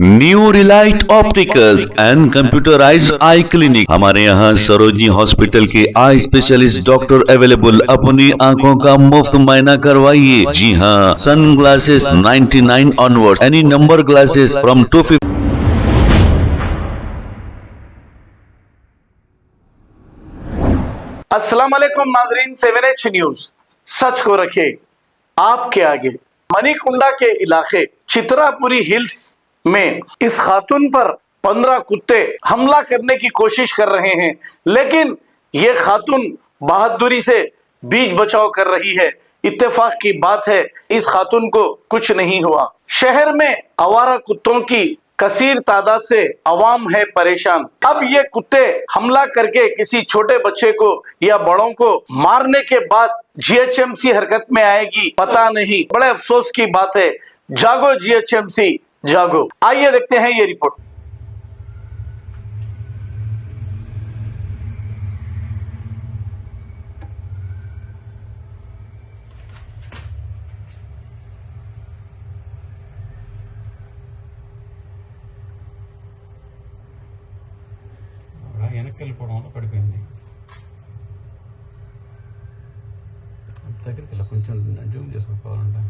New Relight opticals and computerised I clinic. हमारे यहाँ Sarojini hospital के आई स्पेशलिस्ट डॉक्टर अवेलेबल। अपनी आंखों का मुफ्त मायना करवाइए। जी हाँ, sun glasses 99 onward, any number glasses from 250। अस्सलाम वालेकुम नाजरीन, 7H न्यूज सच को रखे आपके आगे। मनीकुंडा के इलाके चित्रापुरी हिल्स में इस खातून पर 15 कुत्ते हमला करने की कोशिश कर रहे हैं, लेकिन ये खातून बहादुरी से बीच बचाव कर रही है। इत्तेफाक की बात है, इस खातून को कुछ नहीं हुआ। शहर में आवारा कुत्तों की कसीर तादाद से अवाम है परेशान। अब ये कुत्ते हमला करके किसी छोटे बच्चे को या बड़ों को मारने के बाद जीएचएमसी हरकत में आएगी, पता नहीं। बड़े अफसोस की बात है। जागो जीएचएमसी जागो। आइए देखते हैं ये रिपोर्ट। వెనక్కి వెళ్ళిపోవడం పడిపోయింది. దగ్గరికి వెళ్ళి కొంచెం జూమ్ చేసుకోవాలంటే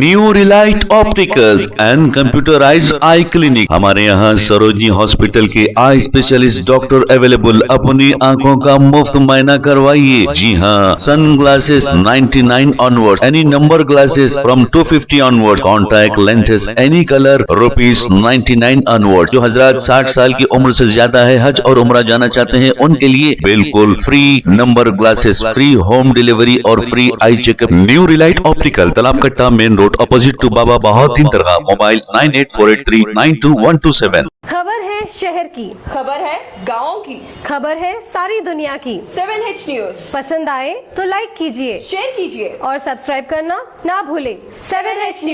new Relight opticals and computerised I clinic. हमारे यहाँ सरोजनी हॉस्पिटल के आई स्पेशलिस्ट डॉक्टर अवेलेबल। अपनी आंखों का मुफ्त मायना करवाइए। जी हाँ, sun glasses 99 onward, any number glasses from 250 onward, contact lenses any colour ₹99 onward. जो हजरात 60 साल की उम्र से ज्यादा है, हज और उम्रा जाना चाहते हैं, उनके लिए बिल्कुल free number glasses, free home delivery और free eye checkup. New relight optical, Talab Katta, main road, opposite to Baba Bahauddin Dargah. Mobile 9848392127। खबर है शहर की, खबर है गाँव की, खबर है सारी दुनिया की। 7H न्यूज पसंद आए तो लाइक कीजिए, शेयर कीजिए और सब्सक्राइब करना ना भूलें। 7H news.